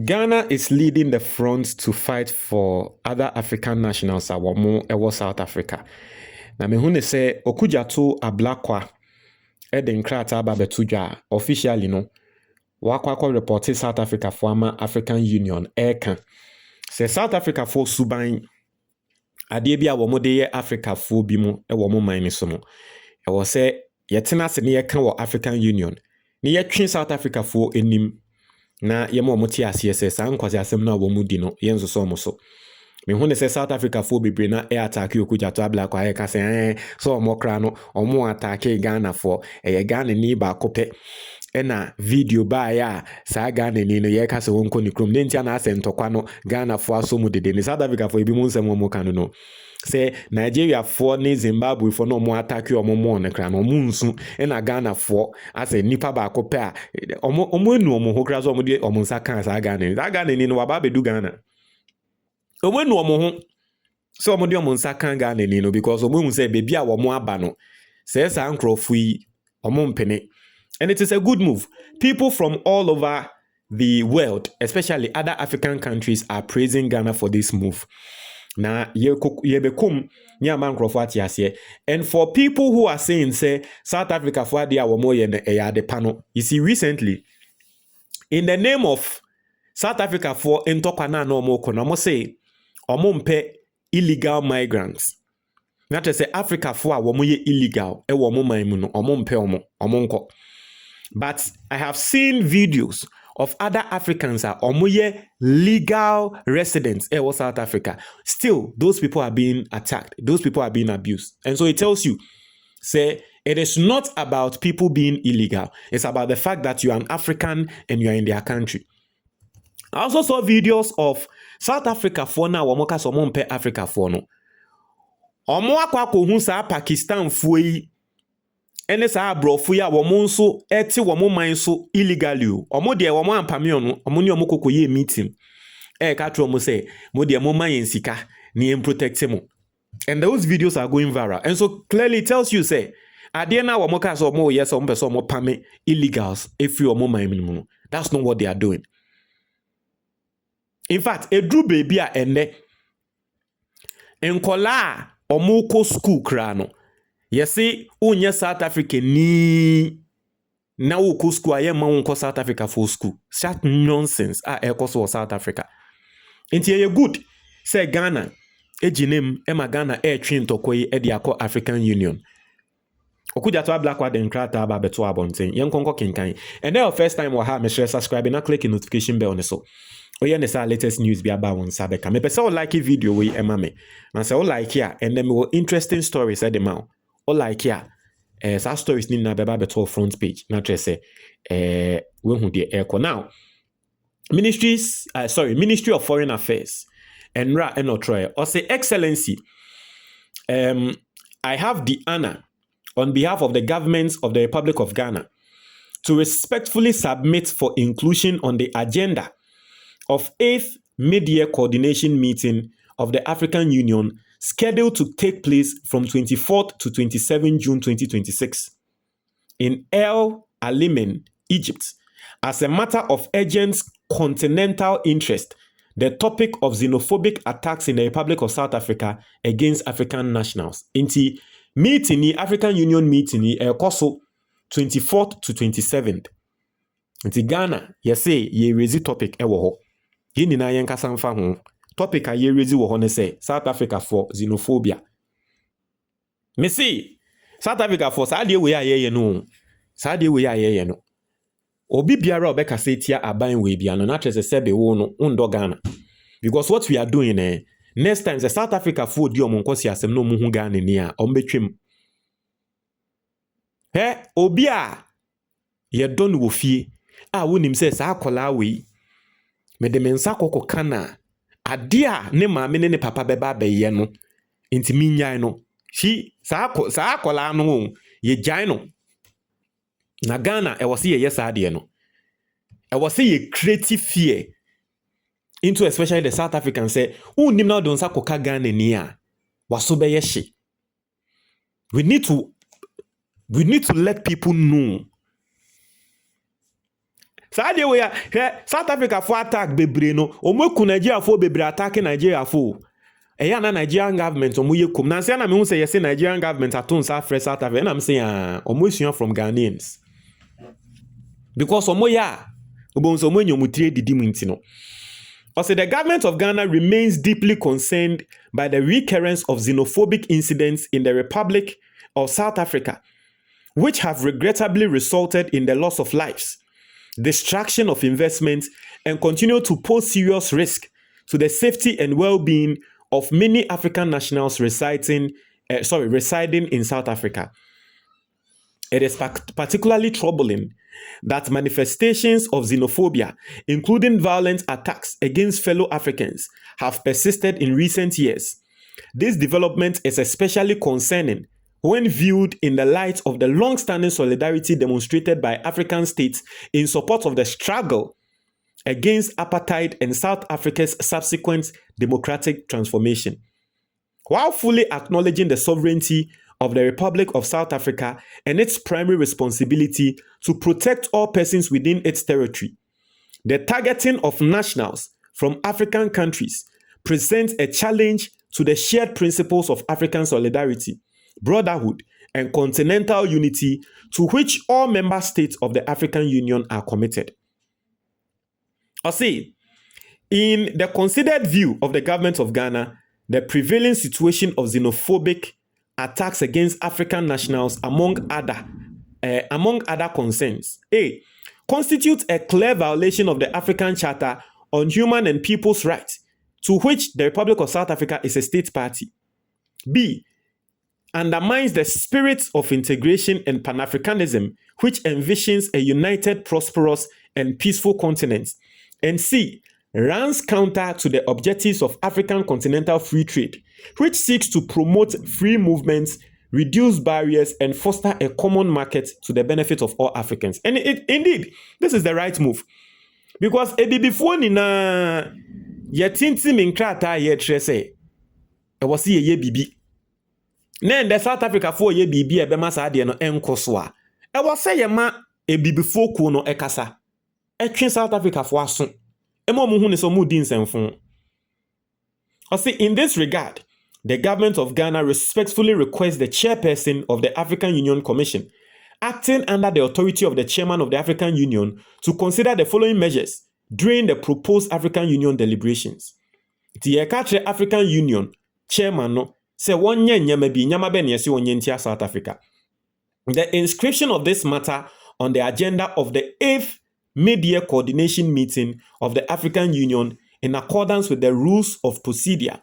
Ghana is leading the front to fight for other African nationals a wɔn South Africa. Na mehu ne sɛ Okudjato Ablakwa de nkrataa aba bɛto dwa officially no wakɔ report South Africa for ama African Union ɛka sɛ South Africa for suban adeɛ bi a wɔn de yɛ Africa for bi mu wɔ wɔn man so no ɛwɔ sɛ yɛtena ase ne yɛka wɔ African Union ne yɛtwe South Africa for anim na yɛma wɔn te aseɛ sɛ saa nkwasi asɛm no a wɔn di no yɛn nso so wɔn so mehu ne sɛ South Africa for bebree na attack Okudjato Ablakwa ayɛ ka sɛ so wɔn kra no wɔn attack Ghana for Ghana ni baako pɛ ɛna video ba ya saa Ghana ni no yɛka sɛ wɔn kɔ ne krom ne ntia na asɛ ntɔkwa no Ghana for aso mu dede ne South Africa for ebi mu nsɛm wɔn ka no sɛ Nigeria for ne Zimbabwe for no wɔn attack wɔn ne kra no wɔn nsu ɛna Ghana for asɛ nipa baako pɛ a wɔn enu wɔn ho kra so wɔn de wɔn nsa kan saa Ghana ni no waba bedu Ghana wɔn enu wɔn ho sɛ wɔn de wɔn nsa kan Ghana ni no because wɔn hu sɛ beebi a wɔn aba no sɛ saa nkrɔfo yi wɔn mpene. And it is a good move. People from all over the world, especially other African countries, are praising Ghana for this move. Now, and for people who are saying, say, South Africa for the panel, you see, recently, in the name of South Africa for Ntokwana no more kono, say, omompe illegal migrants. Not to say Africa for illegal, omompe. But I have seen videos of other Africans legal residents in South Africa. Still, those people are being attacked. Those people are being abused. And so it tells you, say, it is not about people being illegal. It's about the fact that you are an African and you are in their country. I also saw videos of South Africa for now, Africa for no. Pakistan fui. Ene saa abrofo ya wɔn nso ete wɔn man so illegally omo de wɔn ampame no omo ne omo kokoye meeting ka tro mo say mo de mo man sika ne em protect mo, and those videos are going viral, and so clearly it tells you say ade na wɔn ka so omo yes omo person omo pame illegals if you omo man no. That's not what they are doing. In fact, edru baby a ene enkola omo ko school kra no. Yesi unye South Africa ni na uko school aye ma unko South Africa for school. Such nonsense ekoso South Africa. Inti ye good say Ghana ejinem ema Ghana twin tokoyi e de akọ African Union. Okudjato Ablakwa den krata aba beto abonten. Yenkonko kinkan. And then first time we ha me share subscribe na click the notification bell on so. Oye ne sa latest news bi aba won sabeka. Me pese o like video we ema me. Na say o like here and then me will interesting stories at the mouth. Or like here, some stories need na beba beto front page. Na say when who the echo now. Ministry of Foreign Affairs and Enotroy or say Excellency. I have the honor on behalf of the government of the Republic of Ghana to respectfully submit for inclusion on the agenda of 8th mid-year coordination meeting of the African Union scheduled to take place from 24th to 27 June 2026 in El Alamein, Egypt, as a matter of urgent continental interest, the topic of xenophobic attacks in the Republic of South Africa against African nationals. Inti meeting ni African Union meeting ni koso 24th to 27th. Inti Ghana, say ye raise topic ewo ho. Yini na yen kasa mfa ho. Topic a ye raise wo ho ne say South Africa for xenophobia. Me see South Africa for sa de we aye no. Sa de we aye no. Obi biara obeka say tia aban we bia no na trese sebe wo no undo Ghana. Because what we are doing next time the South Africa for di omonkosi asem no mu hu Ghana ni a ombetwem. Obi a ye don wo fie a wonim say sa akola we me de mensa kokko kana ade a ne maame ne papa beba beye no intimi nyan no shi sa akola no ye gyan no na Ghana was say yes ade no was say ye creative fear into especially the South African say unim na don sa koka Ghana ni a waso beye hye. We need to let people know Saudi we South Africa for attack bebre no omo ku Nigeria for bebre attack Nigeria for eya na Nigerian government omo ye kum na say na me hu say yes Nigerian government aton South Africa and I'm saying omo sua from Ghanaians because omo ya obo so omo nyomutire didi mu ntino. Also, the government of Ghana remains deeply concerned by the recurrence of xenophobic incidents in the Republic of South Africa, which have regrettably resulted in the loss of lives, destruction of investments, and continue to pose serious risk to the safety and well-being of many African nationals residing in South Africa. It is particularly troubling that manifestations of xenophobia, including violent attacks against fellow Africans, have persisted in recent years. This development is especially concerning when viewed in the light of the long-standing solidarity demonstrated by African states in support of the struggle against apartheid and South Africa's subsequent democratic transformation. While fully acknowledging the sovereignty of the Republic of South Africa and its primary responsibility to protect all persons within its territory, the targeting of nationals from African countries presents a challenge to the shared principles of African solidarity, brotherhood, and continental unity to which all member states of the African Union are committed. I say, in the considered view of the government of Ghana, the prevailing situation of xenophobic attacks against African nationals, among other concerns, constitutes a clear violation of the African Charter on Human and People's Rights, to which the Republic of South Africa is a state party. B, undermines the spirit of integration and Pan-Africanism, which envisions a united, prosperous, and peaceful continent. And C, runs counter to the objectives of African continental free trade, which seeks to promote free movements, reduce barriers, and foster a common market to the benefit of all Africans. And indeed, this is the right move. Because before nina yetinti minkrata yetrese e was ye bibi. Then the South Africa for ye bibi e bema sa de no enkoso a. E was say ye ma before ku no ekasa. E twen South Africa for aso. In this regard, the government of Ghana respectfully requests the chairperson of the African Union Commission, acting under the authority of the chairman of the African Union, to consider the following measures during the proposed African Union deliberations. The African Union chairman no say one South Africa. The inscription of this matter on the agenda of the 8th mid-year coordination meeting of the African Union in accordance with the rules of procedure.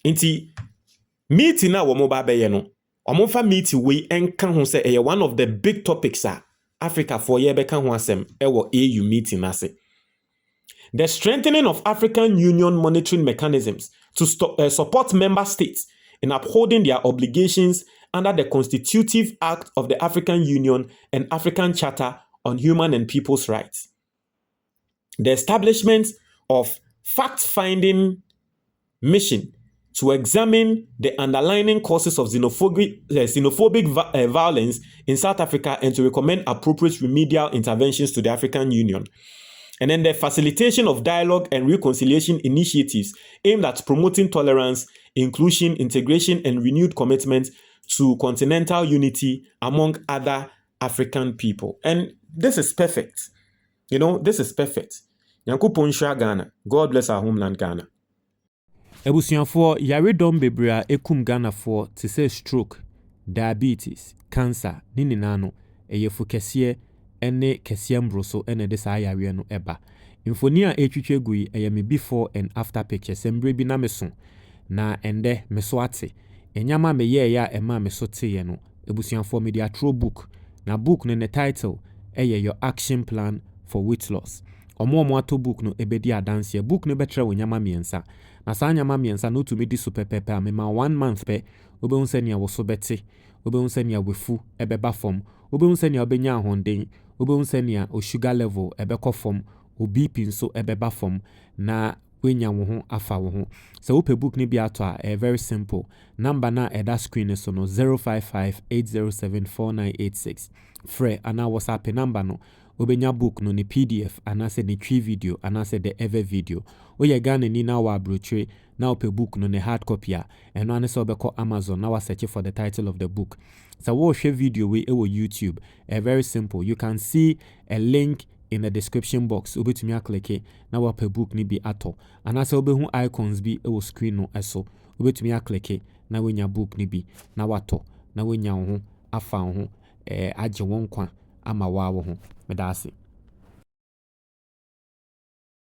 Inti meeting na womo ba beye no. Omofa meeting we enka ho say one of the big topics Africa for ye beka ho asem ewo AU meeting ase. The strengthening of African Union monitoring mechanisms to support member states in upholding their obligations under the Constitutive Act of the African Union and African Charter on Human and People's Rights. The establishment of fact-finding mission to examine the underlying causes of xenophobic violence in South Africa and to recommend appropriate remedial interventions to the African Union. And then the facilitation of dialogue and reconciliation initiatives aimed at promoting tolerance, inclusion, integration, and renewed commitment to continental unity among other African people. And this is perfect. This is perfect. Nyankopon hwa Ghana. God bless our homeland Ghana. Ebusuafo yare dom bebrea ekum Ghana for to say stroke, diabetes, cancer, ninano, eyefu kesiye, ene kesiye mbroso, ene desa yare no eba. Infoni a etwitwe gui eyemi before and after pictures embre bi na meso na ende meso ate. Enyama meye ya ema meso te ye no. Ebusuafo media throw book. Na book no ne title your action plan for weight loss. Omo ato book no ebedi adanse book no betre wonyama miensa. Na sa nyama miensa no to me di super pepe amema 1 month pe obe unse nia wo so bete obe unse nia wefu ebeba form obe unse nia obenya ahonden obe unse nia o sugar level ebekọ form o BP nso ebeba form na wenya wo ho afa wo ho. So ope book ni bi ato a very simple number na eda screen so no 055 807 4986 free ana WhatsApp number no wobɛnya book no ne PDF anaasɛ ne twi video anaasɛ the ever video. Woyɛ Ghana ni na wɔ aburokyire na wopɛ book no ne hard copy a ɛno ane sɛ wobɛkɔ Amazon na search for the title of the book. So wohwɛ video we ɛwɔ YouTube, very simple. You can see a link in the description box. Wobɛtumi aklikke na wapɛ book ni bi atɔ. Anaasɛ wobɛhu icons bi ɛwɔ screen no ɛso. Wobɛtumi aklikke na wonya book ni bi na watɔ na wonya wo ho afa wo ho agye wo nkwa ama wa wo ho. Medase.